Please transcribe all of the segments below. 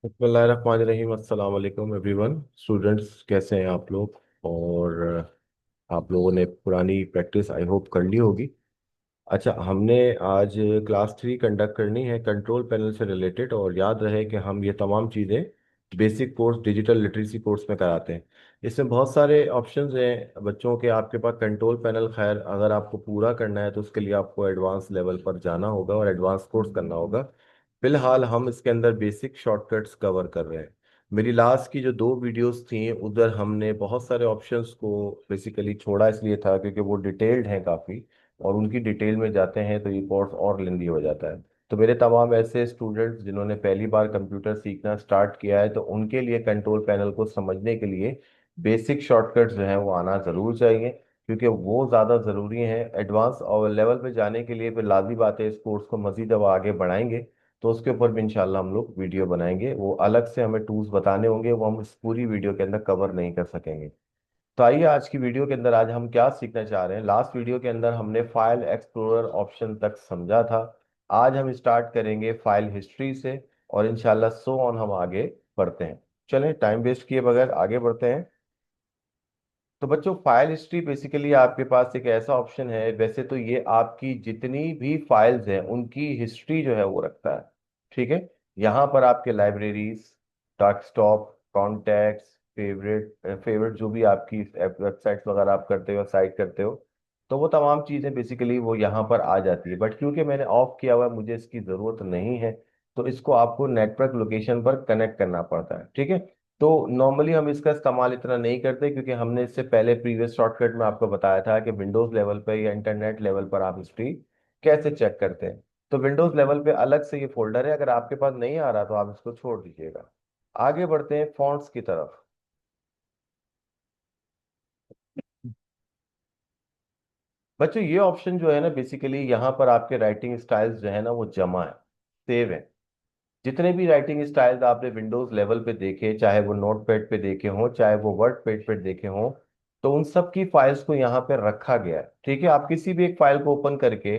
बिस्मिल्लाहिर्रहमानिर्रहीम। अस्सलाम वालेकुम एवरीवन। स्टूडेंट्स कैसे हैं आप लोग? और आप लोगों ने पुरानी प्रैक्टिस आई होप कर ली होगी। अच्छा, हमने आज क्लास 3 कंडक्ट करनी है कंट्रोल पैनल से रिलेटेड, और याद रहे कि हम ये तमाम चीज़ें basic course digital literacy course में कराते हैं। इसमें बहुत सारे ऑप्शंस हैं बच्चों के। आपके पास कंट्रोल पैनल, खैर अगर आपको पूरा करना है तो उसके लिए आपको एडवांस लेवल पर जाना होगा और एडवांस कोर्स करना होगा। फिलहाल हम इसके अंदर बेसिक शॉर्टकट्स कवर कर रहे हैं। मेरी लास्ट की जो 2 वीडियोस थी उधर हमने बहुत सारे ऑप्शंस को बेसिकली छोड़ा, इसलिए था क्योंकि वो डिटेल्ड हैं काफ़ी, और उनकी डिटेल में जाते हैं तो ये कोर्स और लेंदी हो जाता है। तो मेरे तमाम ऐसे स्टूडेंट्स जिन्होंने पहली बार कंप्यूटर सीखना स्टार्ट किया है, तो उनके लिए कंट्रोल पैनल को समझने के लिए बेसिक शॉर्टकट्स जो हैं वो आना ज़रूर चाहिए, क्योंकि वो ज़्यादा ज़रूरी हैं। एडवांस और लेवल पे जाने के लिए फिर लाज़मी बात है, इस कोर्स को मज़ीद अब आगे बढ़ाएंगे तो उसके ऊपर भी इंशाल्लाह हम लोग वीडियो बनाएंगे। वो अलग से हमें टूल्स बताने होंगे, वो हम इस पूरी वीडियो के अंदर कवर नहीं कर सकेंगे। तो आइए आज की वीडियो के अंदर आज हम क्या सीखना चाह रहे हैं। लास्ट वीडियो के अंदर हमने फाइल एक्सप्लोरर ऑप्शन तक समझा था। आज हम स्टार्ट करेंगे फाइल हिस्ट्री से, और इंशाल्लाह सो ऑन हम आगे बढ़ते हैं। चलें, टाइम वेस्ट किए बगैर आगे बढ़ते हैं। तो बच्चों, फाइल हिस्ट्री बेसिकली आपके पास एक ऐसा ऑप्शन है, वैसे तो ये आपकी जितनी भी फाइल्स हैं उनकी हिस्ट्री जो है वो रखता है। ठीक है, यहाँ पर आपके libraries, desktop, contacts, favourite favourite जो भी आपकी वेबसाइट्स वगैरह आप करते हो, साइट करते हो, तो वो तमाम चीज़ें बेसिकली वो यहाँ पर आ जाती है। बट क्योंकि मैंने ऑफ किया हुआ है, मुझे इसकी ज़रूरत नहीं है, तो इसको आपको नेटवर्क लोकेशन पर कनेक्ट करना पड़ता है। ठीक है, तो नॉर्मली हम इसका इस्तेमाल इतना नहीं करते, क्योंकि हमने इससे पहले प्रीवियस शॉर्टकट में आपको बताया था कि विंडोज लेवल पे या इंटरनेट लेवल पर आप हिस्ट्री कैसे चेक करते हैं। तो विंडोज लेवल पे अलग से ये फोल्डर है, अगर आपके पास नहीं आ रहा तो आप इसको छोड़ दीजिएगा। आगे बढ़ते हैं फॉन्ट्स की तरफ। बच्चों, ये ऑप्शन जो है ना, बेसिकली यहाँ पर आपके राइटिंग स्टाइल्स जो है ना वो जमा है, सेव है। जितने भी राइटिंग स्टाइल्स आपने विंडोज लेवल पे देखे, चाहे वो नोट पैड पे देखे हों, चाहे वो वर्ड पैड पे देखे हों, तो उन सब की फाइल्स को यहाँ पे रखा गया है। ठीक है, आप किसी भी एक फाइल को ओपन करके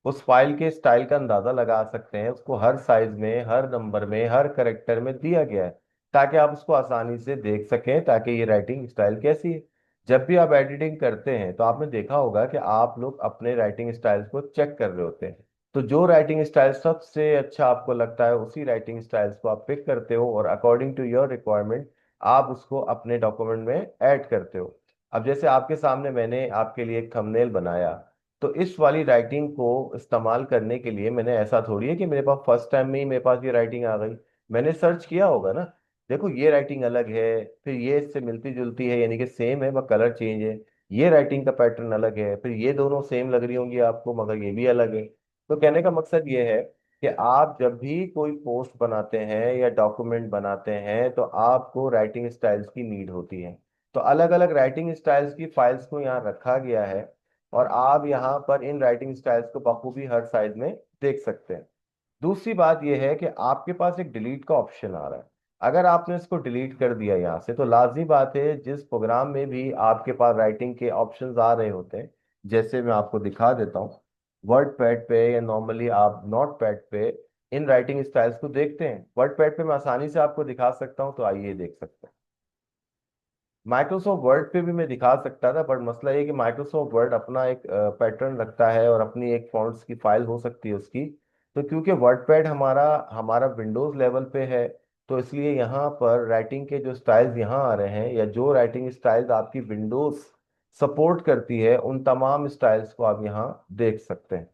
उस फाइल के स्टाइल का अंदाजा लगा सकते हैं। उसको हर साइज में, हर नंबर में, हर करेक्टर में दिया गया है, ताकि आप उसको आसानी से देख सकें, ताकि ये राइटिंग स्टाइल कैसी है। जब भी आप एडिटिंग करते हैं तो आपने देखा होगा कि आप लोग अपने राइटिंग स्टाइल्स को चेक कर रहे होते हैं। तो जो राइटिंग स्टाइल सबसे अच्छा आपको लगता है, उसी राइटिंग स्टाइल्स को आप पिक करते हो और अकॉर्डिंग टू योर रिक्वायरमेंट आप उसको अपने डॉक्यूमेंट में ऐड करते हो। अब जैसे आपके सामने मैंने आपके लिए एक थंबनेल बनाया, तो इस वाली राइटिंग को इस्तेमाल करने के लिए मैंने, ऐसा थोड़ी है कि मेरे पास फर्स्ट टाइम में ही मेरे पास ये राइटिंग आ गई। मैंने सर्च किया होगा ना। देखो, ये राइटिंग अलग है, फिर ये इससे मिलती जुलती है, यानी कि सेम है बस कलर चेंज है। ये राइटिंग का पैटर्न अलग है, फिर ये दोनों सेम लग रही होंगी आपको मगर ये भी अलग है। तो कहने का मकसद ये है कि आप जब भी कोई पोस्ट बनाते हैं या डॉक्यूमेंट बनाते हैं तो आपको राइटिंग स्टाइल्स की नीड होती है। तो अलग अलग राइटिंग स्टाइल्स की फाइल्स को यहाँ रखा गया है, और आप यहाँ पर इन राइटिंग स्टाइल्स को बखूबी हर साइज में देख सकते हैं। दूसरी बात यह है कि आपके पास एक डिलीट का ऑप्शन आ रहा है। अगर आपने इसको डिलीट कर दिया यहाँ से, तो लाजमी बात है जिस प्रोग्राम में भी आपके पास राइटिंग के ऑप्शंस आ रहे होते हैं, जैसे मैं आपको दिखा देता हूँ, वर्ड पैड पे या नॉर्मली आप नोट पैड पे इन राइटिंग स्टाइल्स को देखते हैं। वर्ड पैड पे मैं आसानी से आपको दिखा सकता हूँ, तो आइए देख सकते हैं। माइक्रोसॉफ्ट वर्ड पे भी मैं दिखा सकता था, बट मसला ये है कि माइक्रोसॉफ्ट वर्ड अपना एक पैटर्न रखता है और अपनी एक फॉन्ट्स की फाइल हो सकती है उसकी। तो क्योंकि वर्डपैड हमारा हमारा विंडोज लेवल पे है, तो इसलिए यहाँ पर राइटिंग के जो स्टाइल्स यहाँ आ रहे हैं, या जो राइटिंग स्टाइल्स आपकी विंडोज सपोर्ट करती है, उन तमाम स्टाइल्स को आप यहाँ देख सकते हैं।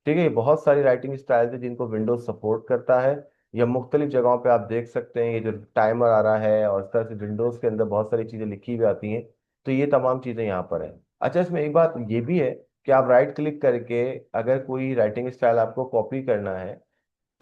ठीक है, ये बहुत सारी राइटिंग स्टाइल्स है जिनको विंडोज सपोर्ट करता है। या मुख्तलिफ जगहों पे आप देख सकते हैं, ये जो टाइमर आ रहा है और इस तरह से विंडोज के अंदर बहुत सारी चीज़ें लिखी हुई आती हैं। तो ये तमाम चीज़ें यहाँ पर हैं। अच्छा, इसमें एक बात ये भी है कि आप राइट क्लिक करके अगर कोई राइटिंग स्टाइल आपको कॉपी करना है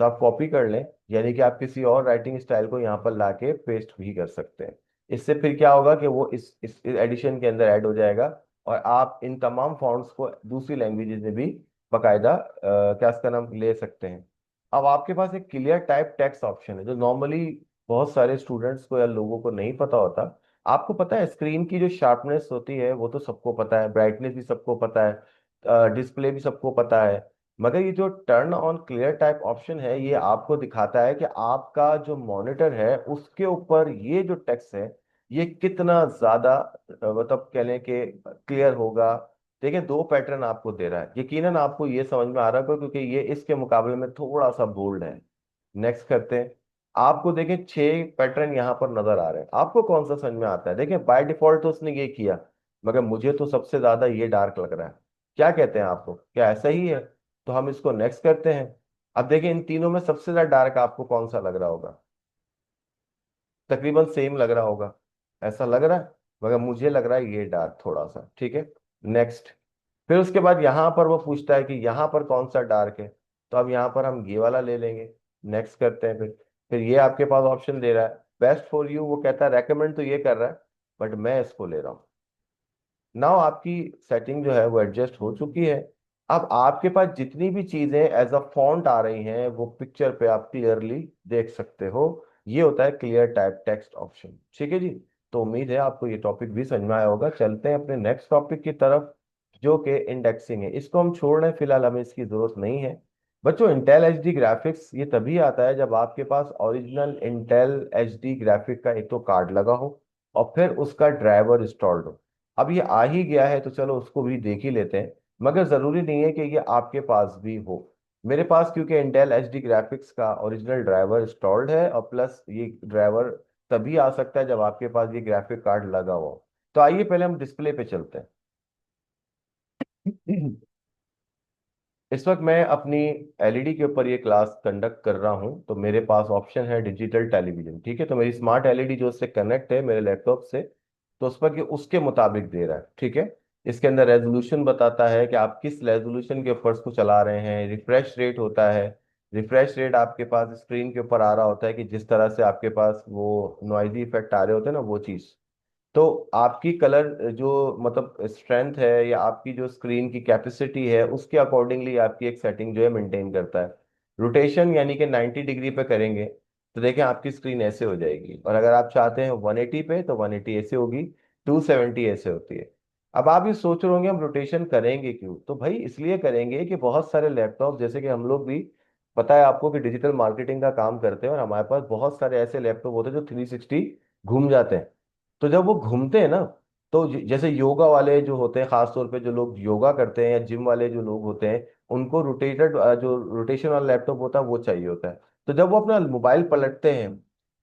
तो आप कॉपी कर लें, यानी कि आप किसी और राइटिंग स्टाइल को यहाँ पर लाके पेस्ट भी कर सकते हैं। इससे फिर क्या होगा कि वो इस एडिशन के अंदर ऐड हो जाएगा, और आप इन तमाम फॉन्ट्स को दूसरी लैंग्वेजेस में भी बाकायदा क्या इसका नाम ले सकते हैं। अब आपके पास एक क्लियर टाइप टेक्स्ट ऑप्शन है, जो नॉर्मली बहुत सारे स्टूडेंट्स को या लोगों को नहीं पता होता। आपको पता है स्क्रीन की जो शार्पनेस होती है वो तो सबको पता है, ब्राइटनेस भी सबको पता है, डिस्प्ले भी सबको पता है। मगर ये जो turn on clear type option है ये आपको दिखाता है कि आपका जो मॉनिटर है उसके ऊपर ये जो टेक्स्ट है ये कितना ज्यादा मतलब कह लें कि क्लियर होगा। देखिए दो पैटर्न आपको दे रहा है, यकीनन आपको ये समझ में आ रहा है क्योंकि ये इसके मुकाबले में थोड़ा सा बोल्ड है। नेक्स्ट करते हैं। आपको देखें 6 पैटर्न यहाँ पर नजर आ रहे हैं, आपको कौन सा समझ में आता है? देखिए बाय डिफॉल्ट तो उसने ये किया, मगर मुझे तो सबसे ज्यादा ये डार्क लग रहा है। क्या कहते हैं आपको, क्या ऐसा ही है? तो हम इसको नेक्स्ट करते हैं। अब देखिए इन तीनों में सबसे ज्यादा डार्क आपको कौन सा लग रहा होगा? तकरीबन सेम लग रहा होगा, ऐसा लग रहा है, मगर मुझे लग रहा है ये डार्क थोड़ा सा। ठीक है, नेक्स्ट। फिर उसके बाद यहाँ पर वो पूछता है कि यहाँ पर कौन सा डार्क है, तो अब यहाँ पर हम ये वाला ले लेंगे। नेक्स्ट करते हैं। फिर ये आपके पास ऑप्शन दे रहा है बेस्ट फॉर यू, वो कहता है रेकमेंड तो ये कर रहा है, बट मैं इसको ले रहा हूँ। नाउ आपकी सेटिंग जो है वो एडजस्ट हो चुकी है। अब आपके पास जितनी भी चीजें एज अ फॉन्ट आ रही हैं वो पिक्चर पे आप क्लियरली देख सकते हो। ये होता है क्लियर टाइप टेक्स्ट ऑप्शन। ठीक है जी। तो उम्मीद है आपको ये टॉपिक भी समझ में आया होगा। चलते हैं अपने नेक्स्ट टॉपिक की तरफ, जो कि इंडेक्सिंग है। इसको हम छोड़ रहे हैं फिलहाल, हमें इसकी जरूरत नहीं है। बच्चों इंटेल एच डी ग्राफिक्स ये तभी आता है जब आपके पास original Intel H D graphic का एक तो कार्ड लगा हो और फिर उसका ड्राइवर इंस्टॉल्ड हो। अब ये आ ही गया है तो चलो उसको भी देख ही लेते हैं, मगर जरूरी नहीं है कि ये आपके पास भी हो। मेरे पास क्योंकि इंटेल एच डी ग्राफिक्स का ओरिजिनल ड्राइवर इंस्टॉल्ड है और प्लस ये ड्राइवर तभी आ सकता है जब आपके पास ये ग्राफिक कार्ड लगा हुआ हो। तो आइए पहले हम डिस्प्ले पे चलते हैं। इस वक्त मैं अपनी एलईडी के ऊपर ये क्लास कंडक्ट कर रहा हूं, तो मेरे पास ऑप्शन है डिजिटल टेलीविजन। ठीक है, तो मेरी स्मार्ट एलईडी जो उससे कनेक्ट है मेरे लैपटॉप से, तो उस पर ये उसके मुताबिक दे रहा है। ठीक है, इसके अंदर रेजोल्यूशन बताता है कि आप किस रेजोल्यूशन के ऊपर उसको चला रहे हैं। रिफ्रेश रेट होता है, रिफ्रेश रेट आपके पास स्क्रीन के ऊपर आ रहा होता है कि जिस तरह से आपके पास वो नॉइजी इफेक्ट आ रहे होते हैं ना, वो चीज़। तो आपकी कलर जो मतलब स्ट्रेंथ है या आपकी जो स्क्रीन की कैपेसिटी है उसके अकॉर्डिंगली आपकी एक सेटिंग जो है मेंटेन करता है। रोटेशन यानी कि 90 डिग्री पे करेंगे तो देखें आपकी स्क्रीन ऐसे हो जाएगी, और अगर आप चाहते हैं 180 पे तो 180 ऐसे होगी, 270 ऐसे होती है। अब आप ये सोच रहे होंगे हम रोटेशन करेंगे क्यों? तो भाई इसलिए करेंगे कि बहुत सारे लैपटॉप, जैसे कि हम लोग भी, पता है आपको कि डिजिटल मार्केटिंग का काम करते हैं और हमारे पास बहुत सारे ऐसे लैपटॉप होते हैं जो 360 घूम जाते हैं। तो जब वो घूमते हैं ना, तो जैसे योगा वाले जो होते हैं, खास तौर पे जो लोग योगा करते हैं या जिम वाले जो लोग होते हैं, उनको रोटेटेड जो रोटेशन वाला लैपटॉप होता है वो चाहिए होता है। तो जब वो अपना मोबाइल पलटते हैं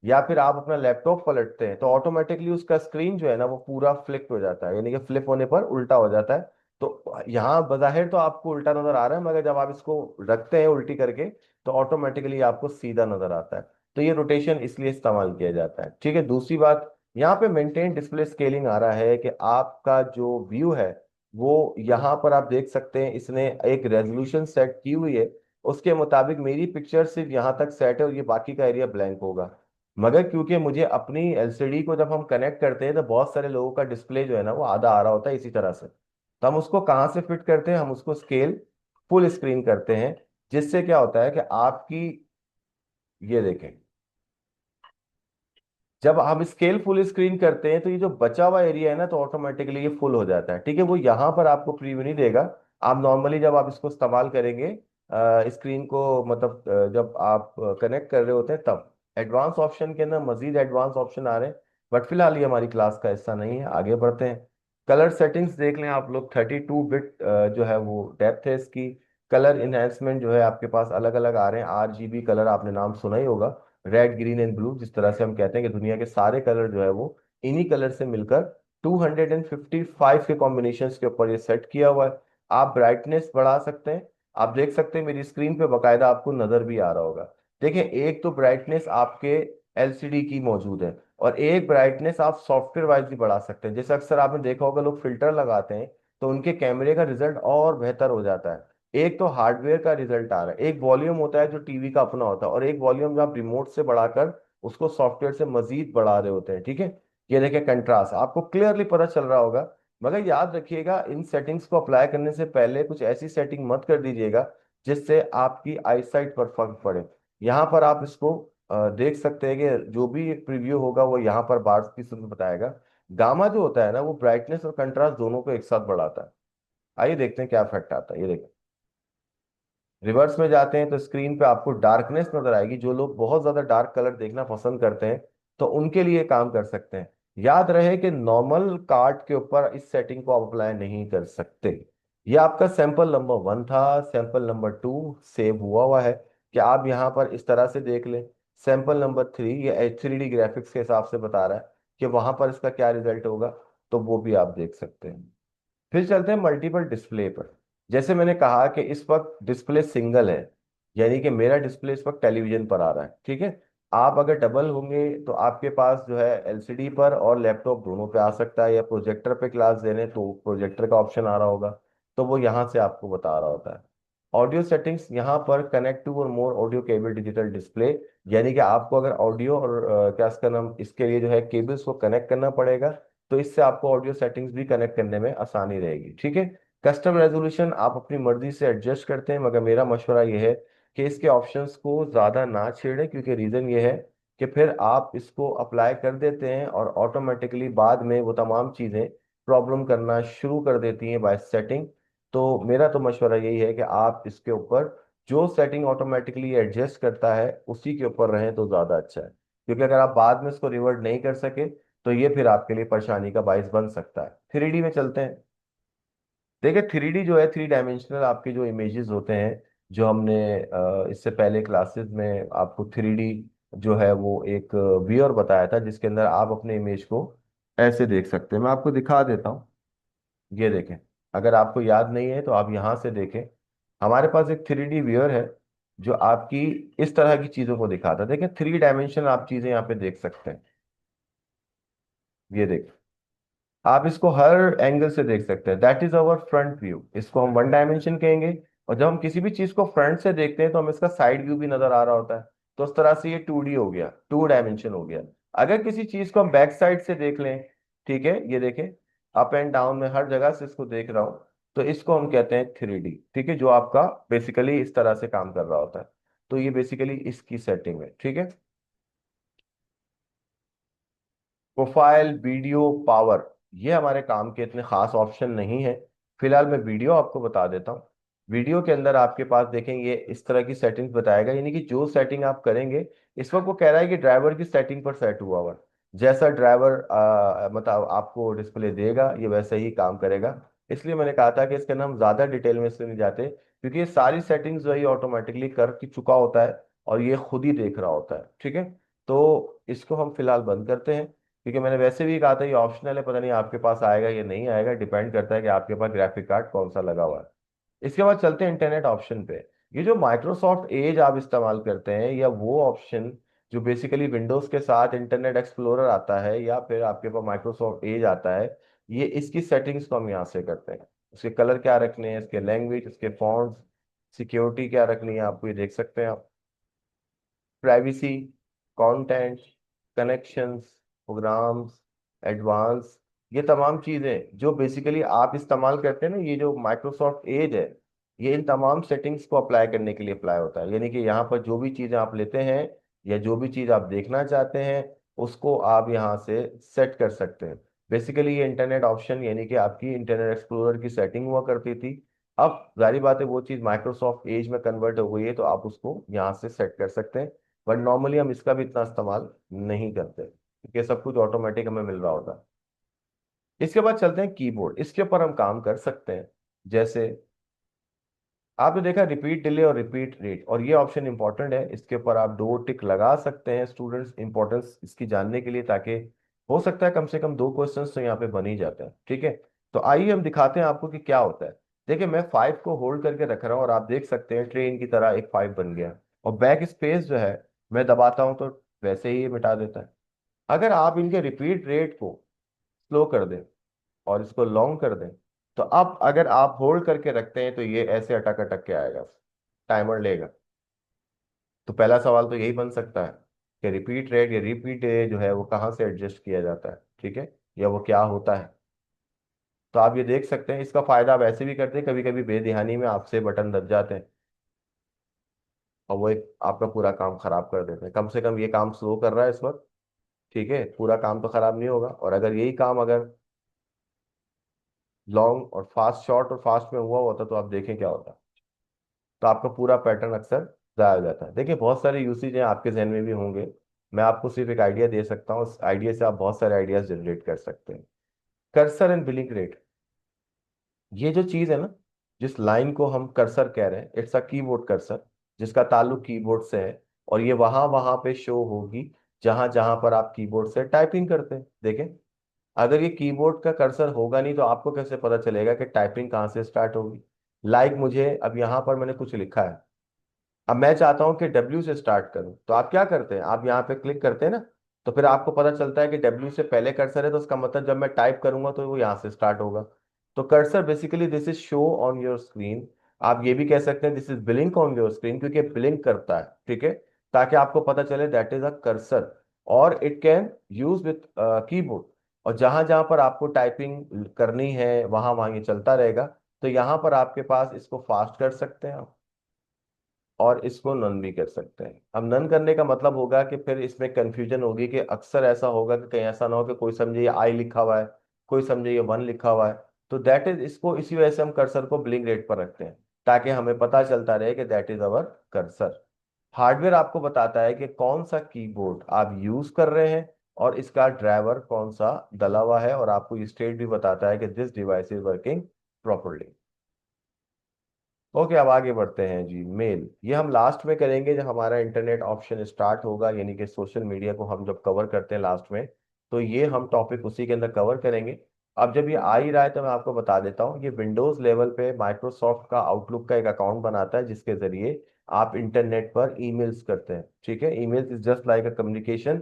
या फिर आप अपना लैपटॉप पलटते हैं तो ऑटोमेटिकली उसका स्क्रीन जो है ना वो पूरा फ्लिप हो जाता है, यानी कि फ्लिप होने पर उल्टा हो जाता है। तो यहाँ बज़ाहिर तो आपको उल्टा नजर आ रहा है, मगर जब आप इसको रखते हैं उल्टी करके तो ऑटोमेटिकली आपको सीधा नजर आता है। तो ये रोटेशन इसलिए इस्तेमाल किया जाता है। ठीक है, दूसरी बात, यहाँ पे मेंटेन डिस्प्ले स्केलिंग आ रहा है कि आपका जो व्यू है वो यहाँ पर आप देख सकते हैं इसने एक रेजोल्यूशन सेट की हुई है। उसके मुताबिक मेरी पिक्चर सिर्फ यहाँ तक सेट है और ये बाकी का एरिया ब्लैंक होगा। मगर क्योंकि मुझे अपनी एलसीडी को जब हम कनेक्ट करते हैं तो बहुत सारे लोगों का डिस्प्ले जो है ना वो आधा आ रहा होता है इसी तरह से, तो हम उसको कहाँ से फिट करते हैं, हम उसको स्केल फुल स्क्रीन करते हैं। जिससे क्या होता है कि आपकी, ये देखें, जब हम स्केल फुल स्क्रीन करते हैं तो ये जो बचा हुआ एरिया है ना तो ऑटोमेटिकली ये फुल हो जाता है। ठीक है, वो यहाँ पर आपको प्रीव्यू नहीं देगा। आप नॉर्मली जब आप इसको इस्तेमाल करेंगे स्क्रीन को, मतलब जब आप कनेक्ट कर रहे होते हैं तब एडवांस ऑप्शन के अंदर मजीद एडवांस ऑप्शन आ रहे हैं। बट फिलहाल ये हमारी क्लास का हिस्सा नहीं है, आगे बढ़ते हैं। कलर सेटिंग्स देख लें आप लोग, 32 बिट जो है वो डेप्थ है इसकी। कलर इन्हेंसमेंट जो है आपके पास अलग अलग आ रहे हैं। RGB कलर आपने नाम सुना ही होगा, रेड ग्रीन एंड ब्लू, जिस तरह से हम कहते हैं कि दुनिया के सारे कलर जो है वो इन्हीं कलर से मिलकर 255 के कॉम्बिनेशन के ऊपर ये सेट किया हुआ है। आप ब्राइटनेस बढ़ा सकते हैं। आप देख सकते हैं मेरी स्क्रीन पे बकायदा आपको नजर भी आ रहा होगा। देखिए एक तो ब्राइटनेस आपके एलसीडी की मौजूद है और एक ब्राइटनेस आप सॉफ्टवेयर वाइज भी बढ़ा सकते हैं। जैसे अक्सर आपने देखा होगा लोग फिल्टर लगाते हैं तो उनके कैमरे का रिजल्ट और बेहतर हो जाता है। एक तो हार्डवेयर का रिजल्ट आ रहा है, एक वॉल्यूम होता है जो टीवी का अपना होता है, और एक वॉल्यूम जो आप रिमोट से बढ़ाकर उसको सॉफ्टवेयर से मजीद बढ़ा रहे होते हैं। ठीक है, ये देखिए कंट्रास्ट आपको क्लियरली पता चल रहा होगा। मगर याद रखिएगा इन सेटिंग्स को अप्लाई करने से पहले कुछ ऐसी सेटिंग मत कर दीजिएगा जिससे आपकी आईसाइट पर फर्क पड़े। यहाँ पर आप इसको देख सकते हैं कि जो भी प्रीव्यू होगा वो यहाँ पर बार्स की सूरत बताएगा। गामा जो होता है ना वो ब्राइटनेस और कंट्रास्ट दोनों को एक साथ बढ़ाता है। आइए देखते हैं क्या इफेक्ट आता है, ये देखिए। रिवर्स में जाते हैं तो स्क्रीन पे आपको डार्कनेस नजर आएगी। जो लोग बहुत ज्यादा डार्क कलर देखना पसंद करते हैं तो उनके लिए काम कर सकते हैं। याद रहे कि नॉर्मल कार्ड के ऊपर इस सेटिंग को आप अप्लाई नहीं कर सकते। ये आपका सैंपल नंबर 1 था। सैंपल नंबर 2 सेव हुआ है कि आप यहाँ पर इस तरह से देख लें। सैंपल नंबर 3 ये H3D ग्राफिक्स के हिसाब से बता रहा है कि वहां पर इसका क्या रिजल्ट होगा, तो वो भी आप देख सकते हैं। फिर चलते हैं मल्टीपल डिस्प्ले पर। जैसे मैंने कहा कि इस वक्त डिस्प्ले सिंगल है, यानी कि मेरा डिस्प्ले इस वक्त टेलीविजन पर आ रहा है, ठीक है। आप अगर डबल होंगे तो आपके पास जो है एलसीडी पर और लैपटॉप दोनों पे आ सकता है, या प्रोजेक्टर पे क्लास दे रहे हैं तो प्रोजेक्टर का ऑप्शन आ रहा होगा, तो वो यहाँ से आपको बता रहा होता है। ऑडियो सेटिंग्स यहाँ पर कनेक्ट टू और मोर ऑडियो केबल डिजिटल डिस्प्ले, यानी कि आपको अगर ऑडियो और क्या इसका नाम, इसके लिए जो है केबल्स को कनेक्ट करना पड़ेगा, तो इससे आपको ऑडियो सेटिंग्स भी कनेक्ट करने में आसानी रहेगी, ठीक है। कस्टम रेजोल्यूशन आप अपनी मर्जी से एडजस्ट करते हैं, मगर मेरा मशवरा यह है कि इसके ऑप्शंस को ज़्यादा ना छेड़ें, क्योंकि रीज़न ये है कि फिर आप इसको अप्लाई कर देते हैं और ऑटोमेटिकली बाद में वो तमाम चीज़ें प्रॉब्लम करना शुरू कर देती हैं बाय सेटिंग। तो मेरा तो मशवरा यही है कि आप इसके ऊपर जो सेटिंग ऑटोमेटिकली एडजस्ट करता है उसी के ऊपर रहें तो ज़्यादा अच्छा है, क्योंकि अगर आप बाद में इसको रिवर्ट नहीं कर सके तो ये फिर आपके लिए परेशानी का बायस बन सकता है। 3D में चलते हैं। देखिए 3D जो है, 3 डायमेंशनल आपके जो इमेजेस होते हैं, जो हमने इससे पहले क्लासेस में आपको 3D जो है वो एक व्यूअर बताया था, जिसके अंदर आप अपने इमेज को ऐसे देख सकते हैं। मैं आपको दिखा देता हूँ। ये देखें, अगर आपको याद नहीं है तो आप यहाँ से देखें। हमारे पास एक 3D व्यूअर है जो आपकी इस तरह की चीज़ों को दिखाता है। देखें 3 डायमेंशन आप चीज़ें यहाँ पे देख सकते हैं। ये देखें, आप इसको हर एंगल से देख सकते हैं। That is our front view, इसको हम 1 डायमेंशन कहेंगे। और जब हम किसी भी चीज को फ्रंट से देखते हैं तो हमें इसका साइड व्यू भी नजर आ रहा होता है। तो उस तरह से ये 2D हो गया, 2 डायमेंशन हो गया। अगर किसी चीज को हम बैक साइड से देख लें, ठीक है, ये देखें, अप एंड डाउन में हर जगह से इसको देख रहा हूं, तो इसको हम कहते हैं 3D, ठीक है, जो आपका बेसिकली इस तरह से काम कर रहा होता है। तो ये बेसिकली इसकी सेटिंग है, ठीक है। प्रोफाइल, वीडियो, पावर, ये हमारे काम के इतने खास ऑप्शन नहीं है। फिलहाल मैं वीडियो आपको बता देता हूँ। वीडियो के अंदर आपके पास देखेंगे इस तरह की सेटिंग्स बताएगा, यानी कि जो सेटिंग आप करेंगे, इस वक्त वो कह रहा है कि ड्राइवर की सेटिंग पर सेट हुआ हुआ है। जैसा ड्राइवर मतलब आपको डिस्प्ले देगा ये वैसे ही काम करेगा। इसलिए मैंने कहा था कि इसके अंदर हम ज्यादा डिटेल में इसलिए नहीं जाते, क्योंकि ये सारी सेटिंग्स जो है ऑटोमेटिकली कर के चुका होता है और ये खुद ही देख रहा होता है, ठीक है। तो इसको हम फिलहाल बंद करते हैं, क्योंकि मैंने वैसे भी कहा था ये ऑप्शनल है, पता नहीं आपके पास आएगा या नहीं आएगा, डिपेंड करता है कि आपके पास ग्राफिक कार्ड कौन सा लगा हुआ है। इसके बाद चलते हैं इंटरनेट ऑप्शन पे। ये जो माइक्रोसॉफ्ट एज आप इस्तेमाल करते हैं, या वो ऑप्शन जो बेसिकली विंडोज के साथ इंटरनेट एक्सप्लोरर आता है, या फिर आपके पास माइक्रोसॉफ्ट एज आता है, ये इसकी सेटिंग्स को हम यहाँ से करते हैं। इसके कलर क्या रखने हैं, इसके लैंग्वेज, इसके फॉन्ट्स, सिक्योरिटी क्या रखनी है, आपको ये देख सकते हैं आप। Privacy, content, connections, programs, advance, ये तमाम चीज़ें जो बेसिकली आप इस्तेमाल करते हैं ना, ये जो माइक्रोसॉफ्ट एज है, ये इन तमाम सेटिंग्स को अप्लाई करने के लिए अप्लाई होता है। यानी कि यहाँ पर जो भी चीज़ें आप लेते हैं या जो भी चीज़ आप देखना चाहते हैं उसको आप यहाँ से सेट कर सकते हैं। बेसिकली ये इंटरनेट ऑप्शन, यानी कि आपकी इंटरनेट एक्सप्लोरर की सेटिंग हुआ करती थी। अब जारी बात है वो चीज़ माइक्रोसॉफ्ट एज में कन्वर्ट हो गई है, तो आप उसको यहाँ से सेट कर सकते हैं। बट नॉर्मली हम इसका भी इतना इस्तेमाल नहीं करते, क्योंकि सब कुछ ऑटोमेटिक हमें मिल रहा होता है। इसके बाद चलते हैं कीबोर्ड, इसके ऊपर हम काम कर सकते हैं। जैसे आपने देखा रिपीट डिले और रिपीट रेट, और ये ऑप्शन इंपॉर्टेंट है, इसके ऊपर आप 2 टिक लगा सकते हैं स्टूडेंट्स, इंपॉर्टेंस इसकी जानने के लिए, ताकि हो सकता है कम से कम 2 क्वेश्चंस तो यहाँ पे बन ही जाते हैं, ठीक है। तो आइए हम दिखाते हैं आपको कि क्या होता है। देखिए मैं 5 को होल्ड करके रख रहा हूँ और आप देख सकते हैं ट्रेन की तरह एक 5 बन गया, और बैक स्पेस जो है मैं दबाता हूँ तो वैसे ही ये मिटा देता है। अगर आप इनके रिपीट रेट को स्लो कर दें और इसको लॉन्ग कर दें, तो अब अगर आप होल्ड करके रखते हैं तो ये ऐसे अटक अटक के आएगा, टाइमर लेगा। तो पहला सवाल तो यही बन सकता है कि रिपीट रेट या रिपीट जो है वो कहाँ से एडजस्ट किया जाता है, ठीक है, या वो क्या होता है। तो आप ये देख सकते हैं, इसका फायदा आप ऐसे भी करते हैं, कभी कभी बेध्यानी में आपसे बटन दब जाते हैं और वो एक आपका पूरा काम खराब कर देते हैं। कम से कम ये काम स्लो कर रहा है इस वक्त, ठीक है, पूरा काम तो खराब नहीं होगा। और अगर यही काम अगर लॉन्ग और फास्ट, शॉर्ट और फास्ट में हुआ होता तो आप देखें क्या होता। तो आपका पूरा पैटर्न अक्सर ज़ाया हो जाता है। देखिए बहुत सारे यूसेज हैं, आपके जहन में भी होंगे। मैं आपको सिर्फ एक आइडिया दे सकता हूँ, उस आइडिया से आप बहुत सारे आइडियाज जनरेट कर सकते हैं। कर्सर एंड बिलिंग रेट, ये जो चीज़ है ना, जिस लाइन को हम कर्सर कह रहे हैं, इट्स अ कीबोर्ड कर्सर, जिसका ताल्लुक कीबोर्ड से है। और ये वहां वहां पे शो होगी जहां जहां पर आप कीबोर्ड से टाइपिंग करते हैं। देखें, अगर ये कीबोर्ड का कर्सर होगा नहीं तो आपको कैसे पता चलेगा कि टाइपिंग कहाँ से स्टार्ट होगी। मुझे अब यहाँ पर मैंने कुछ लिखा है, अब मैं चाहता हूं कि डब्ल्यू से स्टार्ट करूं, तो आप क्या करते हैं, आप यहाँ पे क्लिक करते हैं ना, तो फिर आपको पता चलता है कि डब्ल्यू से पहले कर्सर है, तो उसका मतलब जब मैं टाइप करूंगा तो वो यहाँ से स्टार्ट होगा। तो cursor basically this is show on your screen. आप ये भी कह सकते हैं this is blink on your screen, क्योंकि ब्लिंक करता है, ठीक है, ताकि आपको पता चले दैट इज अ कर्सर। और it can use with keyboard. और जहां जहां पर आपको टाइपिंग करनी है वहां वहां ये चलता रहेगा। तो यहाँ पर आपके पास इसको फास्ट कर सकते हैं आप, और इसको नन भी कर सकते हैं। अब नन करने का मतलब होगा कि फिर इसमें कंफ्यूजन होगी, कि अक्सर ऐसा होगा कि कहीं ऐसा ना हो कि कोई समझे ये आई लिखा हुआ है, कोई समझे ये वन लिखा हुआ है। तो दैट इज, इसको इसी वजह से हम कर्सर को ब्लिंक रेट पर रखते हैं, ताकि हमें पता चलता रहे कि that is our cursor. Hardware आपको बताता है कि कौन सा कीबोर्ड आप यूज कर रहे हैं और इसका ड्राइवर कौन सा डला हुआ है, और आपको ये स्टेट भी बताता है कि this device is working properly. Okay, अब आगे बढ़ते हैं जी। मेल, ये हम लास्ट में करेंगे जब हमारा इंटरनेट ऑप्शन स्टार्ट होगा, यानी कि सोशल मीडिया को हम जब कवर करते हैं लास्ट में, तो ये हम टॉपिक उसी के अंदर कवर करेंगे। अब जब ये आ ही रहा है तो मैं आपको बता देता हूँ, ये विंडोज लेवल पे माइक्रोसॉफ्ट का आउटलुक का एक अकाउंट बनाता है, जिसके जरिए आप इंटरनेट पर ईमेल्स करते हैं। ठीक है, emails is just like a communication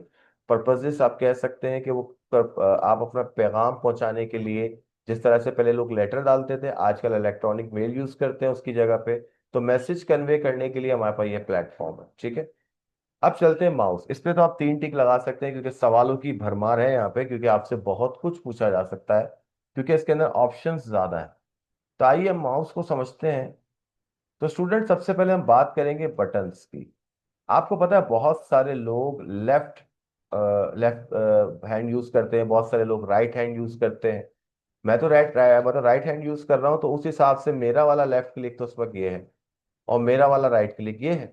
purposes, आप कह सकते हैं कि वो आप अपना पैगाम पहुंचाने के लिए, जिस तरह से पहले लोग लेटर डालते थे, आजकल इलेक्ट्रॉनिक मेल यूज करते हैं उसकी जगह पे। तो मैसेज कन्वे करने के लिए हमारे पास ये प्लेटफॉर्म है, ठीक है। अब चलते हैं माउस, इस पे तो आप 3 टिक लगा सकते हैं, क्योंकि सवालों की भरमार है यहाँ पे, क्योंकि आपसे बहुत कुछ पूछा जा सकता है, क्योंकि इसके अंदर ऑप्शंस ज्यादा है। तो आइए हम माउस को समझते हैं। तो स्टूडेंट, सबसे पहले हम बात करेंगे बटन्स की। आपको पता है बहुत सारे लोग लेफ्ट लेफ्ट हैंड यूज करते हैं, बहुत सारे लोग राइट हैंड यूज करते हैं। मैं तो मतलब राइट हैंड यूज कर रहा हूँ, तो उस हिसाब से मेरा वाला लेफ्ट क्लिक तो उस वक्त ये है, और मेरा वाला राइट क्लिक ये है।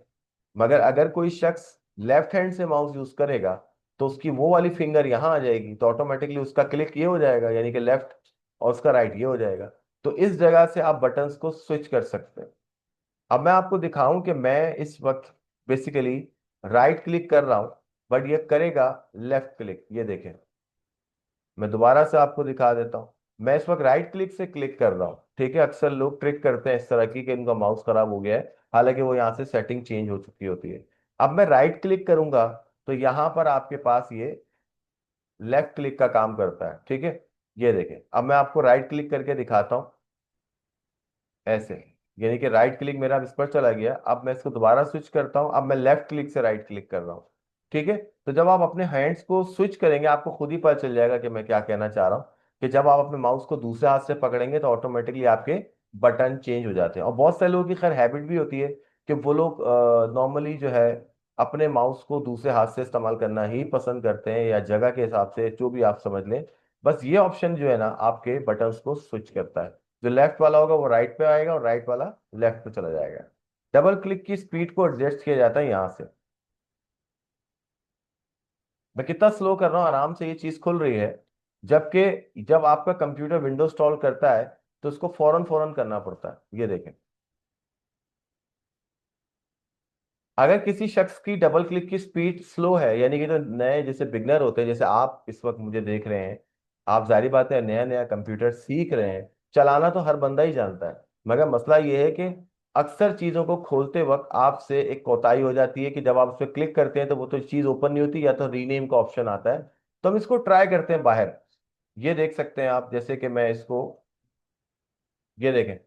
मगर अगर कोई शख्स लेफ्ट हैंड से माउस यूज करेगा, तो उसकी वो वाली फिंगर यहाँ आ जाएगी, तो ऑटोमेटिकली उसका क्लिक ये हो जाएगा, यानी कि लेफ्ट, और उसका राइट ये हो जाएगा। तो इस जगह से आप बटन्स को स्विच कर सकते हैं। अब मैं आपको दिखाऊं कि मैं इस वक्त बेसिकली राइट क्लिक कर रहा हूं, बट ये करेगा लेफ्ट क्लिक, ये देखें। मैं दोबारा से आपको दिखा देता हूं, मैं इस वक्त राइट क्लिक से क्लिक कर रहा हूं, ठीक है। अक्सर लोग ट्रिक करते हैं इस तरह की कि इनका माउस खराब हो गया है, हालांकि वो यहाँ से सेटिंग चेंज हो चुकी होती है। अब मैं राइट क्लिक करूंगा, तो यहाँ पर आपके पास ये लेफ्ट क्लिक का काम करता है, ठीक है। ये देखें, अब मैं आपको राइट क्लिक करके दिखाता हूं, ऐसे, यानी कि राइट क्लिक मेरा अब इस पर चला गया। अब मैं इसको दोबारा स्विच करता हूं, अब मैं लेफ्ट क्लिक से राइट क्लिक कर रहा हूं, ठीक है। तो जब आप अपने हैंड्स को स्विच करेंगे, आपको खुद ही पता चल जाएगा कि मैं क्या कहना चाह रहा हूं, कि जब आप अपने माउस को दूसरे हाथ से पकड़ेंगे तो ऑटोमेटिकली आपके बटन चेंज हो जाते हैं। और बहुत सारे लोगों की खैर हैबिट भी होती है कि वो लोग नॉर्मली जो है अपने माउस को दूसरे हाथ से इस्तेमाल करना ही पसंद करते हैं, या जगह के हिसाब से, जो भी आप समझ लें। बस ये ऑप्शन जो है ना, आपके बटन्स को स्विच करता है। जो लेफ्ट वाला होगा वो राइट पे आएगा, और राइट वाला लेफ्ट पे चला जाएगा। डबल क्लिक की स्पीड को एडजस्ट किया जाता है यहाँ से। मैं कितना स्लो कर रहा हूँ, आराम से ये चीज खुल रही है। जबकि जब आपका कंप्यूटर विंडो इंस्टॉल करता है, तो उसको फौरन फौरन करना पड़ता है, ये देखें। अगर किसी शख्स की डबल क्लिक की स्पीड स्लो है, यानी कि जो नए जैसे बिगनर होते हैं, जैसे आप इस वक्त मुझे देख रहे हैं, आप जारी बात है नया नया कंप्यूटर सीख रहे हैं, चलाना तो हर बंदा ही जानता है। मगर मसला ये है कि अक्सर चीजों को खोलते वक्त आपसे एक कोताही हो जाती है, कि जब आप उस पर क्लिक करते हैं तो वो तो चीज ओपन नहीं होती, या तो रीनेम का ऑप्शन आता है। तो हम इसको ट्राई करते हैं बाहर। ये देख सकते हैं आप, जैसे कि मैं इसको, ये देखें,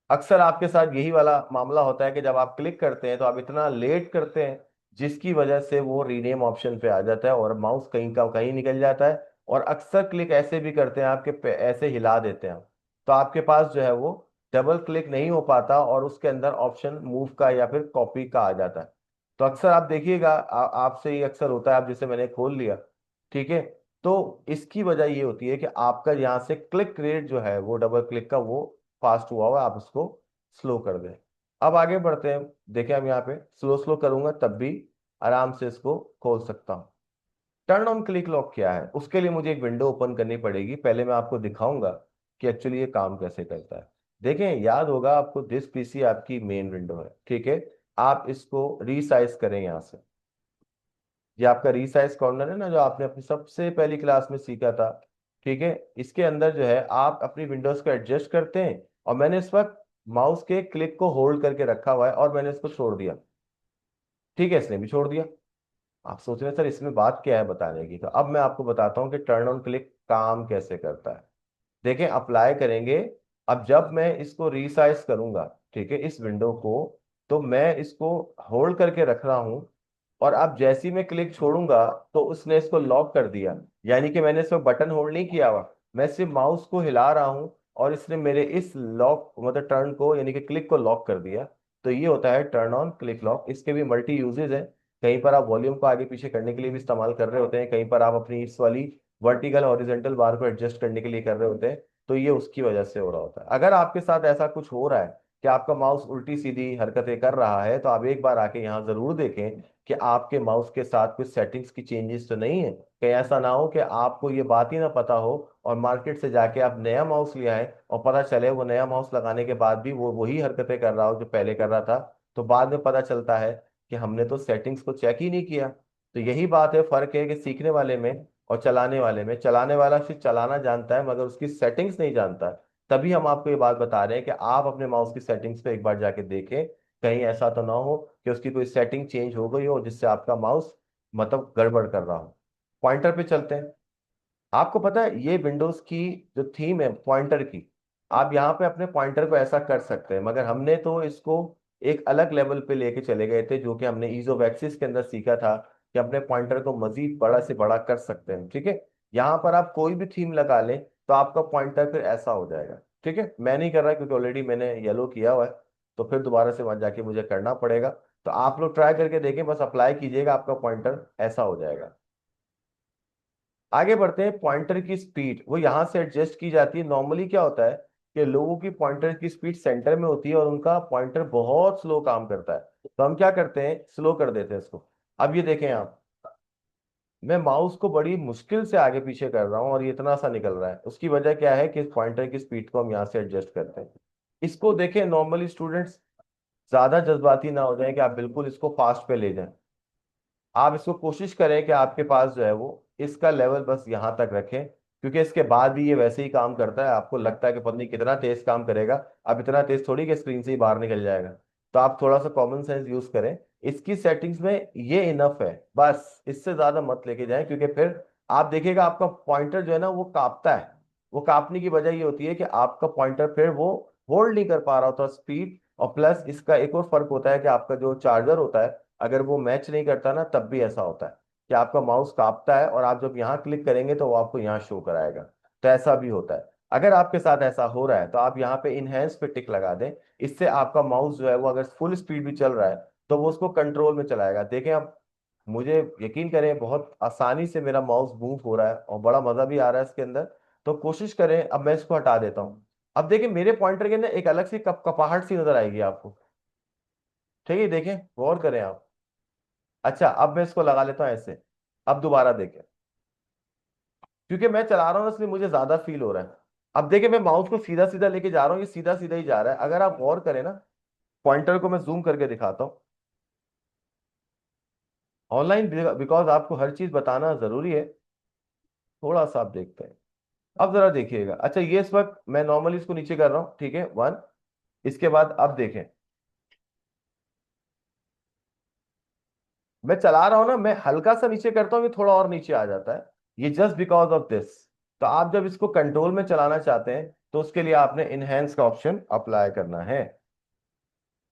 अक्सर आपके साथ यही वाला मामला होता है कि जब आप क्लिक करते हैं तो आप इतना लेट करते हैं, जिसकी वजह से वो रीनेम ऑप्शन पे आ जाता है, और माउस कहीं का कहीं निकल जाता है। और अक्सर क्लिक ऐसे भी करते हैं आपके ऐसे हिला देते हैं, तो आपके पास जो है वो डबल क्लिक नहीं हो पाता, और उसके अंदर ऑप्शन मूव का या फिर कॉपी का आ जाता है। तो अक्सर आप देखिएगा, आपसे ये अक्सर होता है, आप जैसे मैंने खोल लिया, ठीक है। तो इसकी वजह ये होती है कि आपका यहाँ से क्लिक रेट जो है वो डबल क्लिक का वो फास्ट हुआ हुआ है, आप उसको स्लो कर दें। अब आगे बढ़ते हैं। देखें हम यहाँ पे स्लो स्लो करूंगा तब भी आराम से इसको खोल सकता हूँ। टर्न ऑन क्लिक लॉक क्या है, उसके लिए मुझे एक विंडो ओपन करनी पड़ेगी। पहले मैं आपको दिखाऊंगा कि एक्चुअली ये काम कैसे करता है। देखें, याद होगा आपको, दिस पीसी आपकी मेन विंडो है, ठीक है। आप इसको रीसाइज करें यहाँ से। ये आपका रीसाइज कॉर्नर है ना, जो आपने अपनी सबसे पहली क्लास में सीखा था, ठीक है। इसके अंदर जो है आप अपनी विंडोज को एडजस्ट करते हैं, और मैंने इस वक्त माउस के क्लिक को होल्ड करके रखा हुआ है और मैंने इसको छोड़ दिया, ठीक है, इसने भी छोड़ दिया। आप सोच रहे हैं सर इसमें बात क्या है बताने की, तो अब मैं आपको बताता हूँ कि टर्न ऑन क्लिक काम कैसे करता है। देखें, अप्लाई करेंगे। अब जब मैं इसको रीसाइज करूंगा, ठीक है, इस विंडो को, तो मैं इसको होल्ड करके रख रहा हूं, और अब जैसे ही मैं क्लिक छोड़ूंगा तो उसने इसको लॉक कर दिया। यानी कि मैंने इसमें बटन होल्ड नहीं किया हुआ, मैं सिर्फ माउस को हिला रहा हूं, और इसने मेरे इस लॉक मतलब टर्न को यानी कि क्लिक को लॉक कर दिया। तो ये होता है टर्न ऑन क्लिक लॉक। इसके भी मल्टी यूजेज हैं। कहीं पर आप वॉल्यूम को आगे पीछे करने के लिए भी इस्तेमाल कर रहे होते हैं, कहीं पर आप अपनी इस वाली वर्टिकल हॉरिजेंटल बार को एडजस्ट करने के लिए कर रहे होते हैं। तो ये उसकी वजह से हो रहा होता है। अगर आपके साथ ऐसा कुछ हो रहा है कि आपका माउस उल्टी सीधी हरकतें कर रहा है, तो आप एक बार आके यहाँ जरूर देखें कि आपके माउस के साथ कुछ सेटिंग्स की चेंजेस तो नहीं है। कहीं ऐसा ना हो कि आपको ये बात ही ना पता हो, और मार्केट से जाके आप नया माउस लिया है और पता चले वो नया माउस लगाने के बाद भी वो वही हरकतें कर रहा हो जो पहले कर रहा था। तो बाद में पता चलता है कि हमने तो सेटिंग्स को चेक ही नहीं किया। तो यही बात है, फर्क है कि सीखने वाले में और चलाने वाले में। चलाने वाला सिर्फ चलाना जानता है मगर उसकी सेटिंग्स नहीं जानता है। तभी हम आपको ये बात बता रहे हैं कि आप अपने माउस की सेटिंग्स पे एक बार जाके देखें, कहीं ऐसा तो ना हो कि उसकी कोई सेटिंग चेंज हो गई हो जिससे आपका माउस मतलब गड़बड़ कर रहा हो। पॉइंटर पे चलते हैं। आपको पता है ये विंडोज की जो थीम है पॉइंटर की, आप यहाँ पे अपने पॉइंटर को ऐसा कर सकते हैं, मगर हमने तो इसको एक अलग लेवल पे लेके चले गए थे, जो कि हमने ईज ऑफ एक्सिस के अंदर सीखा था कि अपने पॉइंटर को मजीद बड़ा से बड़ा कर सकते हैं, ठीक है। यहाँ पर आप कोई भी थीम लगा लें तो आपका पॉइंटर फिर ऐसा हो जाएगा, ठीक है। मैं नहीं कर रहा क्योंकि ऑलरेडी मैंने येलो किया हुआ है, तो फिर दोबारा से वहां जाके मुझे करना पड़ेगा। तो आप लोग ट्राई करके देखें, बस अप्लाई कीजिएगा, आपका पॉइंटर ऐसा हो जाएगा। आगे बढ़ते हैं। पॉइंटर की स्पीड वो यहाँ से एडजस्ट की जाती है। नॉर्मली क्या होता है कि लोगों की पॉइंटर की स्पीड सेंटर में होती है और उनका पॉइंटर बहुत स्लो काम करता है, तो हम क्या करते हैं, स्लो कर देते हैं इसको। अब ये देखें आप, मैं माउस को बड़ी मुश्किल से आगे पीछे कर रहा हूँ और ये इतना सा निकल रहा है। उसकी वजह क्या है कि पॉइंटर की स्पीड को हम यहाँ से एडजस्ट करते हैं। इसको देखें, नॉर्मली स्टूडेंट्स ज्यादा जज्बाती ना हो जाए कि आप बिल्कुल इसको फास्ट पे ले जाएं। आप इसको कोशिश करें कि आपके पास जो है वो इसका लेवल बस यहाँ तक रखें, क्योंकि इसके बाद भी ये वैसे ही काम करता है। आपको लगता है कि पता नहीं कितना तेज काम करेगा, अब इतना तेज थोड़ी कि स्क्रीन से ही बाहर निकल जाएगा। तो आप थोड़ा सा कॉमन सेंस यूज करें। इसकी सेटिंग्स में ये इनफ है, बस इससे ज्यादा मत लेके जाएं, क्योंकि फिर आप देखिएगा आपका पॉइंटर जो है ना वो कांपता है। वो कांपने की वजह ये होती है कि आपका पॉइंटर फिर वो होल्ड नहीं कर पा रहा होता स्पीड। और प्लस इसका एक और फर्क होता है कि आपका जो चार्जर होता है, अगर वो मैच नहीं करता ना, तब भी ऐसा होता है कि आपका माउस कांपता है, और आप जब यहाँ क्लिक करेंगे तो वो आपको यहाँ शो कराएगा। तो ऐसा भी होता है। अगर आपके साथ ऐसा हो रहा है तो आप यहाँ पे इनहेंस पे टिक लगा दें। इससे आपका माउस जो है वो अगर फुल स्पीड भी चल रहा है तो वो उसको कंट्रोल में चलाएगा। देखें अब, मुझे यकीन करें बहुत आसानी से मेरा माउस मूव हो रहा है और बड़ा मजा भी आ रहा है इसके अंदर। तो कोशिश करें, अब मैं इसको हटा देता हूँ। अब देखिए मेरे पॉइंटर के अंदर एक अलग सी कपाहट सी नजर आएगी आपको, ठीक है, देखें, गौर करें आप। अच्छा, अब मैं इसको लगा लेता हूँ ऐसे। अब दोबारा देखें, क्योंकि मैं चला रहा हूँ इसलिए मुझे ज्यादा फील हो रहा है। अब देखिए मैं माउस को सीधा सीधा लेके जा रहा हूँ, ये सीधा सीधा ही जा रहा है। अगर आप गौर करें ना, पॉइंटर को मैं जूम करके दिखाता हूँ ऑनलाइन, बिकॉज आपको हर चीज बताना जरूरी है। थोड़ा सा आप देखते हैं। अब जरा देखिएगा। अच्छा, ये इस वक्त मैं नॉर्मली इसको नीचे कर रहा हूँ, ठीक है, वन। इसके बाद अब देखें, मैं चला रहा हूं ना, मैं हल्का सा नीचे करता हूँ, ये थोड़ा और नीचे आ जाता है। ये जस्ट बिकॉज ऑफ दिस। तो आप जब इसको कंट्रोल में चलाना चाहते हैं तो उसके लिए आपने इनहेंस का ऑप्शन अप्लाई करना है।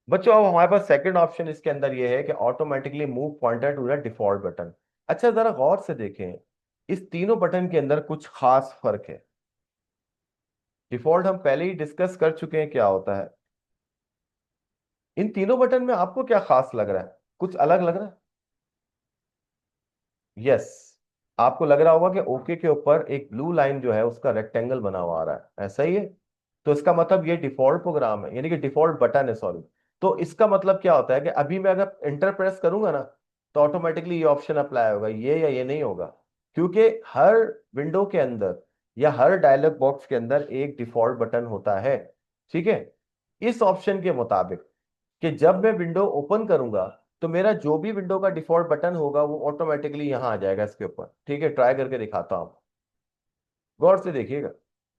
बच्चों, अब हमारे पास सेकंड ऑप्शन इसके अंदर ये है कि automatically move pointer to the default button. अच्छा, जरा गौर से देखें, इस तीनों बटन के अंदर कुछ खास फर्क है। डिफॉल्ट हम पहले ही डिस्कस कर चुके हैं क्या होता है। इन तीनों बटन में आपको क्या खास लग रहा है, कुछ अलग लग रहा है? यस, आपको लग रहा होगा कि ओके के ऊपर एक ब्लू लाइन जो है उसका रेक्टेंगल बना हुआ आ रहा है, ऐसा ही है। तो इसका मतलब ये डिफॉल्ट प्रोग्राम है, यानी कि डिफॉल्ट बटन है, सॉरी। तो इसका मतलब क्या होता है कि अभी मैं अगर इंटर प्रेस करूंगा ना, तो ऑटोमेटिकली ये ऑप्शन अप्लाई होगा, ये या ये नहीं होगा। क्योंकि हर विंडो के अंदर या हर डायलॉग बॉक्स के अंदर एक डिफॉल्ट बटन होता है। ठीक है। इस ऑप्शन के मुताबिक कि जब मैं विंडो ओपन करूंगा, तो मेरा जो भी विंडो का डिफॉल्ट बटन होगा वो ऑटोमेटिकली यहां आ जाएगा इसके ऊपर। ठीक है, ट्राई करके दिखाता हूं, गौर से देखिएगा।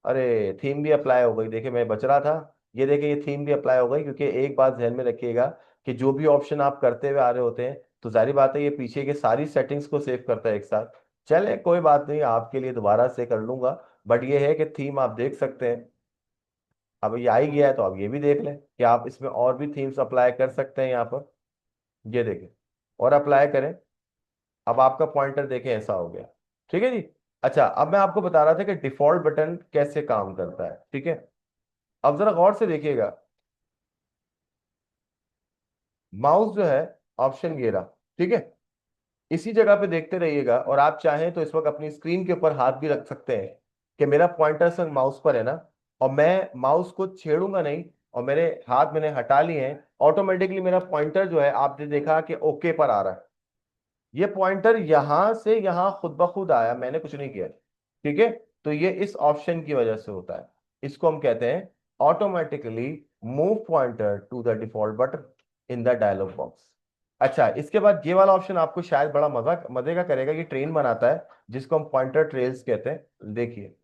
अरे थीम भी अप्लाई हो गई, देखिए मैं बच रहा था। ये देखिए ये थीम भी अप्लाई हो गई, क्योंकि एक बात ध्यान में रखिएगा कि जो भी ऑप्शन आप करते हुए आ रहे होते हैं, तो जाहिर बात है ये पीछे के सारी सेटिंग्स को सेव करता है एक साथ। चले कोई बात नहीं, आपके लिए दोबारा से कर लूंगा। बट ये है कि थीम आप देख सकते हैं। अब ये आ ही गया है, तो आप ये भी देख लें कि आप इसमें और भी थीम्स अप्लाई कर सकते हैं यहाँ पर। ये देखें, और अप्लाई करें। अब आपका पॉइंटर देखें ऐसा हो गया। ठीक है जी। अच्छा, अब मैं आपको बता रहा था कि डिफॉल्ट बटन कैसे काम करता है। ठीक है, अब जरा गौर से देखिएगा। माउस जो है, ऑप्शन घेरा, ठीक है, इसी जगह पे देखते रहिएगा। और आप चाहें तो इस वक्त अपनी स्क्रीन के ऊपर हाथ भी रख सकते हैं कि मेरा पॉइंटर संग माउस पर है ना, और मैं माउस को छेड़ूंगा नहीं, और मेरे हाथ मैंने हटा लिए हैं, ऑटोमेटिकली मेरा पॉइंटर जो है आपने देखा कि ओके पर आ रहा है। ये पॉइंटर यहां से यहां खुद ब खुद आया, मैंने कुछ नहीं किया। ठीक है, तो ये इस ऑप्शन की वजह से होता है। इसको हम कहते हैं automatically move pointer to the default button in the dialog box. अच्छा, इसके बाद ये वाला ऑप्शन आपको शायद बड़ा मजा मजे का करेगा। ये ट्रेन बनाता है, जिसको हम पॉइंटर ट्रेल्स कहते हैं। देखिए,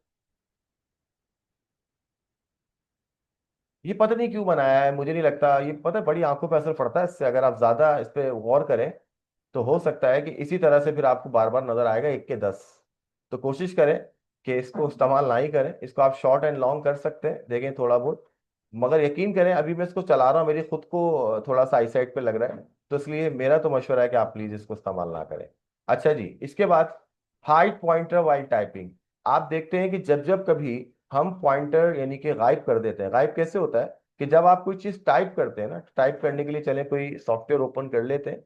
ये पता नहीं क्यों बनाया है, मुझे नहीं लगता। ये पता है, बड़ी आंखों पर असर पड़ता है इससे, अगर आप ज्यादा इस पे गौर करें, तो हो सकता है कि इसी तरह से फिर आपको बार बार नजर आएगा 1 के 10। तो कोशिश करें कि इसको इस्तेमाल ना ही करें। इसको आप शॉर्ट एंड लॉन्ग कर सकते हैं, देखें थोड़ा बहुत। मगर यकीन करें, अभी मैं इसको चला रहा हूँ, मेरी खुद को थोड़ा सा आई साइड पे लग रहा है, तो इसलिए मेरा तो मशवरा है कि आप प्लीज इसको इस्तेमाल ना करें। अच्छा जी, इसके बाद हाइड पॉइंटर वाइल टाइपिंग। आप देखते हैं कि जब जब कभी हम पॉइंटर यानी कि गायब कर देते हैं, गायब कैसे होता है कि जब आप कोई चीज टाइप करते हैं ना, टाइप करने के लिए चले कोई सॉफ्टवेयर ओपन कर लेते हैं।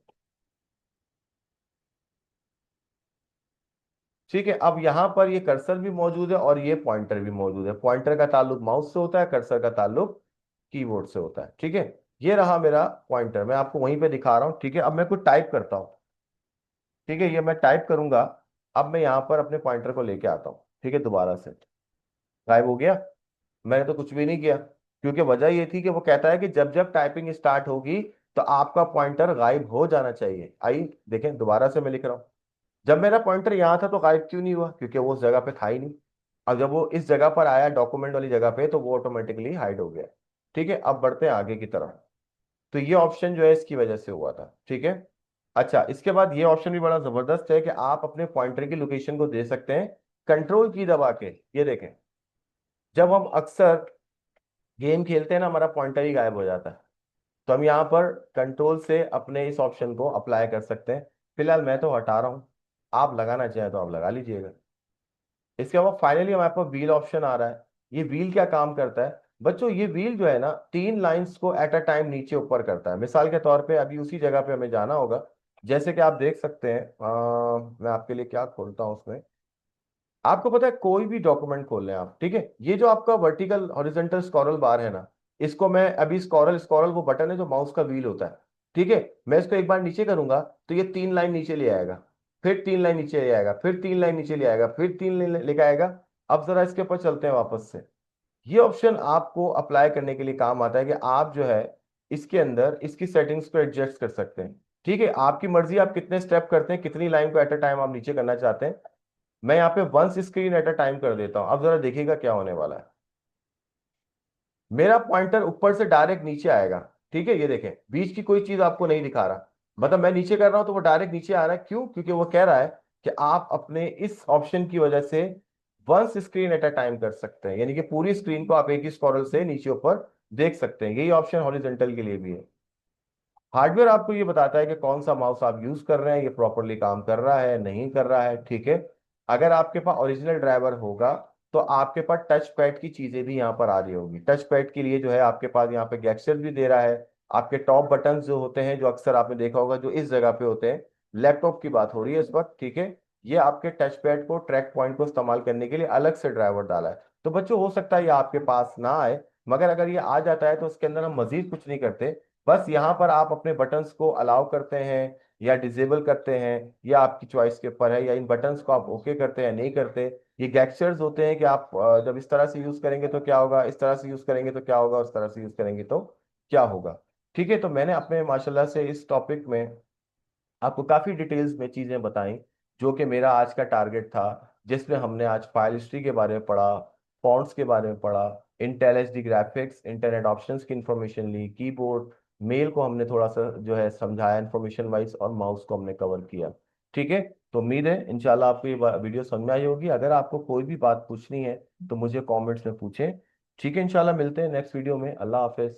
ठीक है, अब यहाँ पर ये कर्सर भी मौजूद है और ये पॉइंटर भी मौजूद है। पॉइंटर का ताल्लुक माउस से होता है, कर्सर का ताल्लुक कीबोर्ड से होता है। ठीक है, ये रहा मेरा पॉइंटर, मैं आपको वहीं पे दिखा रहा हूँ। ठीक है, अब मैं कुछ टाइप करता हूँ। ठीक है, ये मैं टाइप करूंगा। अब मैं यहाँ पर अपने पॉइंटर को लेके आता हूँ। ठीक है, दोबारा से गायब हो गया। मैंने तो कुछ भी नहीं किया, क्योंकि वजह ये थी कि वो कहता है कि जब जब टाइपिंग स्टार्ट होगी, तो आपका पॉइंटर गायब हो जाना चाहिए। आइए देखें, दोबारा से मैं लिख रहा हूँ। जब मेरा पॉइंटर यहाँ था, तो गायब क्यों नहीं हुआ? क्योंकि वो उस जगह पे था ही नहीं। अब जब वो इस जगह पर आया, डॉक्यूमेंट वाली जगह पे, तो वो ऑटोमेटिकली हाइड हो गया। ठीक है, अब बढ़ते हैं आगे की तरफ। तो ये ऑप्शन जो है इसकी वजह से हुआ था। ठीक है। अच्छा, इसके बाद ये ऑप्शन भी बड़ा जबरदस्त है कि आप अपने पॉइंटर की लोकेशन को दे सकते हैं कंट्रोल की दबा के। ये देखें, जब हम अक्सर गेम खेलते हैं ना, हमारा पॉइंटर ही गायब हो जाता है। तो हम यहाँ पर कंट्रोल से अपने इस ऑप्शन को अप्लाई कर सकते हैं। फिलहाल मैं तो हटा रहा हूँ, आप लगाना चाहें तो आप लगा लीजिएगा। इसके बाद फाइनली हमारे पास व्हील ऑप्शन आ रहा है। ये व्हील क्या काम करता है बच्चों? ये व्हील जो है ना, 3 लाइंस को एट अ टाइम नीचे ऊपर करता है। मिसाल के तौर पे अभी उसी जगह पे हमें जाना होगा। जैसे कि आप देख सकते हैं, मैं आपके लिए क्या खोलता हूँ उसमें। आपको पता है, कोई भी डॉक्यूमेंट खोल लें आप, ठीक है, ये जो आपका वर्टिकल हॉरिजॉन्टल स्क्रॉल बार है ना, इसको मैं अभी स्क्रॉल स्क्रॉल वो बटन है जो माउस का व्हील होता है। ठीक है, मैं इसको एक बार नीचे करूंगा, तो ये 3 लाइन नीचे ले आएगा, फिर 3 लाइन नीचे ले आएगा, फिर 3 लाइन नीचे ले आएगा, फिर 3 लाइन लेके आएगा। अब जरा इसके ऊपर चलते हैं वापस से। ये ऑप्शन आपको अप्लाई करने के लिए काम आता है कि आप जो है इसके अंदर इसकी सेटिंग्स को एडजस्ट कर सकते हैं। ठीक है, आपकी मर्जी, आप कितने स्टेप करते हैं, कितनी लाइन को एट अ टाइम आप नीचे करना चाहते हैं। मैं यहाँ पे once screen at a time कर देता हूं। अब जरा देखिएगा क्या होने वाला है। मेरा पॉइंटर ऊपर से डायरेक्ट नीचे आएगा। ठीक है, ये देखें, बीच की कोई चीज आपको नहीं दिखा रहा। मतलब मैं नीचे कर रहा हूं तो वो डायरेक्ट नीचे आ रहा है। क्यों? क्योंकि वो कह रहा है कि आप अपने इस ऑप्शन की वजह से once screen at a time कर सकते हैं, यानी कि पूरी स्क्रीन को आप एक ही स्क्रॉल से नीचे ऊपर देख सकते हैं। यही ऑप्शन हॉरिजॉन्टल के लिए भी है। हार्डवेयर आपको ये बताता है कि कौन सा माउस आप यूज कर रहे हैं, ये प्रॉपरली काम कर रहा है नहीं कर रहा है। ठीक है, अगर आपके पास ओरिजिनल ड्राइवर होगा, तो आपके पास टच पैड की चीजें भी यहाँ पर आ रही होगी। टच पैड के लिए जो है आपके पास यहाँ पे गैक्चर भी दे रहा है। आपके टॉप बटन जो होते हैं, जो अक्सर आपने देखा होगा, जो इस जगह पे होते हैं, लैपटॉप की बात हो रही है इस वक्त। ठीक है, ये आपके टच पैड को, ट्रैक पॉइंट को इस्तेमाल करने के लिए अलग से ड्राइवर डाला है। तो बच्चों, हो सकता है ये आपके पास ना आए, मगर अगर ये आ जाता है तो उसके अंदर हम मजीद कुछ नहीं करते। बस यहाँ पर आप अपने बटन्स को अलाउ करते हैं या डिसेबल करते हैं, ये आपकी चॉइस के ऊपर है, या इन बटन्स को आप ओके करते हैं या नहीं करते। ये गैस्चर्स होते हैं कि आप जब इस तरह से यूज करेंगे तो क्या होगा, इस तरह से यूज करेंगे तो क्या होगा, उस तरह से यूज करेंगे तो क्या होगा। ठीक है, तो मैंने अपने माशाल्लाह से इस टॉपिक में आपको काफी डिटेल्स में चीजें बताई, जो कि मेरा आज का टारगेट था, जिसमें हमने आज फाइल हिस्ट्री के बारे में पढ़ा, फॉन्ट्स के बारे में पढ़ा, Intel HD graphics, internet options की इंफॉर्मेशन ली, कीबोर्ड, मेल को हमने थोड़ा सा जो है समझाया इंफॉर्मेशन वाइज, और माउस को हमने कवर किया। ठीक है, तो उम्मीद है इंशाल्लाह आपको ये वीडियो समझ में आई होगी। अगर आपको कोई भी बात पूछनी है तो मुझे कमेंट्स में पूछें। ठीक है, इंशाल्लाह मिलते हैं नेक्स्ट वीडियो में। अल्लाह हाफिज।